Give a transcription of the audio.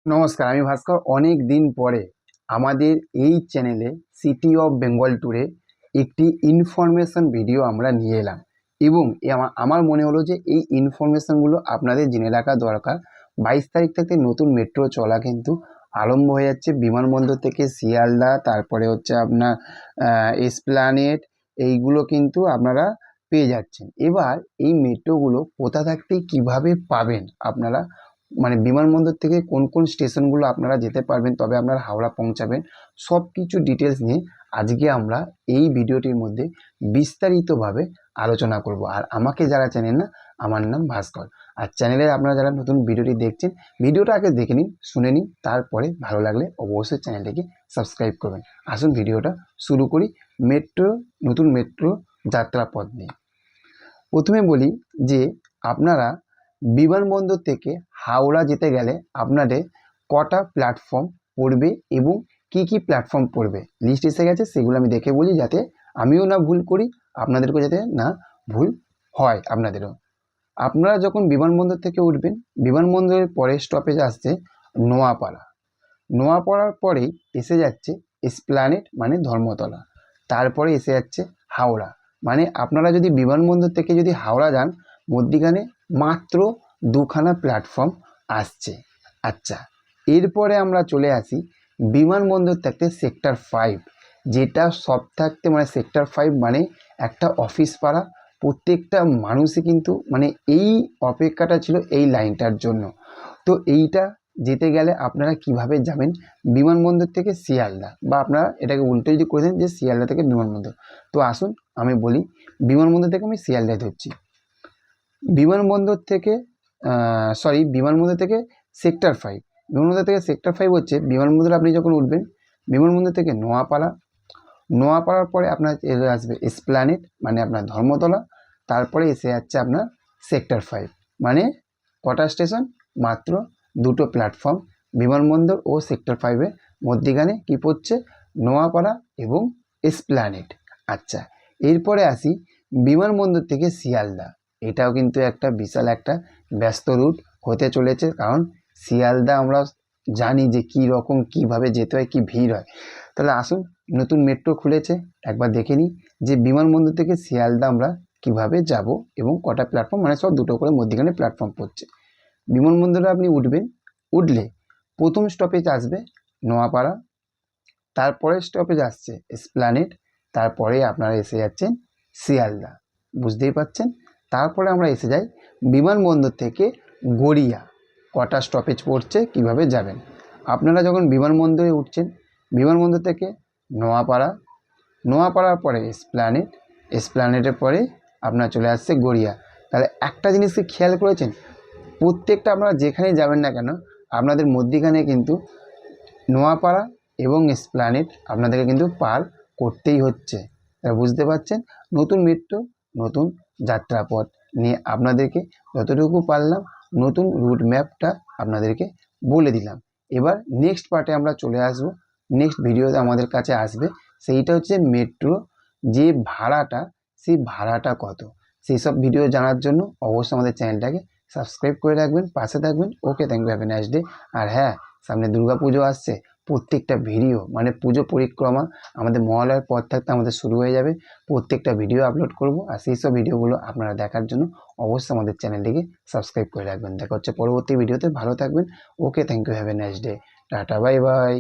নমস্কার, আমি ভাস্কর। অনেক দিন পরে আমাদের এই চ্যানেলে সিটি অফ বেঙ্গল ট্যুরে একটি ইনফরমেশন ভিডিও আমরা নিয়ে এলাম এবং আমার মনে হলো যে এই ইনফরমেশনগুলো আপনাদের জেনে রাখা দরকার। 22 তারিখ থেকে নতুন মেট্রো চলা কিন্তু আরম্ভ হয়ে যাচ্ছে বিমানবন্দর থেকে শিয়ালদা, তারপরে হচ্ছে আপনার এসপ্ল্যানেড, এইগুলো কিন্তু আপনারা পেয়ে যাচ্ছেন। এবার এই মেট্রোগুলো কোথা থাকতে কিভাবে পাবেন আপনারা, মানে বিমানবন্দর থেকে কোন কোন স্টেশনগুলো আপনারা যেতে পারবেন, তবে আপনারা হাওড়া পৌঁছাবেন, সব কিছু ডিটেলস নিয়ে আজকে আমরা এই ভিডিওটির মধ্যে বিস্তারিতভাবে আলোচনা করব। আর আমাকে যারা চেনেন না, আমার নাম ভাস্কর। আর চ্যানেলে আপনারা যারা নতুন ভিডিওটি দেখছেন, ভিডিওটা আগে দেখে নিন, শুনে নিন, তারপরে ভালো লাগলে অবশ্যই চ্যানেলটিকে সাবস্ক্রাইব করবেন। আসুন ভিডিওটা শুরু করি নতুন মেট্রো যাত্রাপথ নিয়ে। প্রথমে বলি যে আপনারা বিমানবন্দর থেকে হাওড়া যেতে গেলে আপনাদের কটা প্ল্যাটফর্ম পড়বে এবং কি কি প্ল্যাটফর্ম পড়বে লিস্ট এসে গেছে, সেগুলো আমি দেখে বলি যাতে আমিও না ভুল করি, আপনাদেরকেও যাতে না ভুল হয় আপনাদেরও। আপনারা যখন বিমানবন্দর থেকে উঠবেন, বিমানবন্দরের পরে স্টপেজ আসছে নোয়াপাড়া। নোয়াপাড়ার পরেই এসে যাচ্ছে এসপ্ল্যানেড মানে ধর্মতলা, তারপরে এসে যাচ্ছে হাওড়া। মানে আপনারা যদি বিমানবন্দর থেকে যদি হাওড়া যান, মধ্যিখানে মাত্র দুখানা প্ল্যাটফর্ম আসছে। আচ্ছা, এরপরে আমরা চলে আসি বিমানবন্দর থেকে সেক্টর 5, যেটা সব থাকতে মানে সেক্টর 5 মানে একটা অফিস পাড়া। প্রত্যেকটা মানুষই কিন্তু মানে এই অপেক্ষাটা ছিল এই লাইনটার জন্য। তো এইটা যেতে গেলে আপনারা কিভাবে যাবেন, বিমানবন্দর থেকে শিয়ালদা, বা আপনারা এটাকে উল্টো যদি করে দেন যে শিয়ালদা থেকে বিমানবন্দর। তো আসুন আমি বলি, বিমানবন্দর থেকে আমি শিয়ালদায় ধরছি। বিমানবন্দর থেকে বিমানবন্দর থেকে সেক্টর 5, বিমানবন্দর থেকে সেক্টর 5 হচ্ছে বিমানবন্দরে আপনি যখন উঠবেন, বিমানবন্দর থেকে নোয়াপাড়া, নোয়াপাড়ার পরে আপনার আসবে এসপ্ল্যানেড মানে আপনার ধর্মতলা, তারপরে এসে যাচ্ছে আপনার সেক্টর 5। মানে কটা স্টেশন? মাত্র দুটো প্ল্যাটফর্ম, বিমানবন্দর ও সেক্টর 5-এর মধ্যিখানে কী পড়ছে? নোয়াপাড়া এবং এসপ্ল্যানেড। আচ্ছা, এরপরে আসি বিমানবন্দর থেকে শিয়ালদা। এটাও কিন্তু একটা বিশাল একটা ব্যস্ত রুট হতে চলেছে, কারণ শিয়ালদা আমরা জানি যে কী রকম কীভাবে যেতে হয়, কী ভিড় হয়। তাহলে আসুন, নতুন মেট্রো খুলেছে, একবার দেখে নিই যে বিমানবন্দর থেকে শিয়ালদা আমরা কিভাবে যাব এবং কটা প্ল্যাটফর্ম, মানে সব দুটো করে মধ্যিখানে প্ল্যাটফর্ম পড়ছে। বিমানবন্দরে আপনি উঠবেন, উঠলে প্রথম স্টপেজ আসবে নোয়াপাড়া, তারপরে স্টপেজ আসছে এসপ্ল্যানেড, তারপরে আপনারা এসে যাচ্ছেন শিয়ালদা, বুঝতেই পাচ্ছেন। তারপরে আমরা এসে যাই বিমানবন্দর থেকে গড়িয়া, কটা স্টপেজ পড়ছে, কিভাবে যাবেন। আপনারা যখন বিমানবন্দরে উঠছেন, বিমানবন্দর থেকে নোয়াপাড়া, নোয়াপাড়ার পরে এসপ্ল্যানেড, এসপ্ল্যানেডের পরে আপনার চলে আসছে গড়িয়া। তাহলে একটা জিনিসকে খেয়াল করেছেন, প্রত্যেকটা আপনারা যেখানেই যাবেন না কেন, আপনাদের মধ্যিখানে কিন্তু নোয়াপাড়া এবং এসপ্ল্যানেড আপনাদেরকে কিন্তু পার করতেই হচ্ছে। বুঝতে পারছেন, নতুন মেট্রো নতুন যাত্রাপথ নিয়ে আপনাদেরকে যতটুকু পারলাম নতুন রুট ম্যাপটা আপনাদেরকে বলে দিলাম। এবার নেক্সট পার্টে আমরা চলে আসব, নেক্সট ভিডিওতে আমাদের কাছে আসবে, সেইটা হচ্ছে মেট্রো যে ভাড়াটা, সেই ভাড়াটা কত, সেই সব ভিডিও জানার জন্য অবশ্যই আমাদের চ্যানেলটাকে সাবস্ক্রাইব করে রাখবেন, পাশে থাকবেন। Okay, thank you, have a nice day. আর হ্যাঁ, সামনে দুর্গা পুজো আসছে, প্রত্যেকটা ভিডিও মানে পুজো পরিক্রমা আমাদের মহালয়ার পর থাকতে আমাদের শুরু হয়ে যাবে, প্রত্যেকটা ভিডিও আপলোড করব। আর সেই সব ভিডিওগুলো আপনারা দেখার জন্য অবশ্যই আমাদের চ্যানেলটিকে সাবস্ক্রাইব করে রাখবেন। দেখা হচ্ছে পরবর্তী ভিডিওতে, ভালো থাকবেন। Okay, thank you, have a nice day, tata, bye by.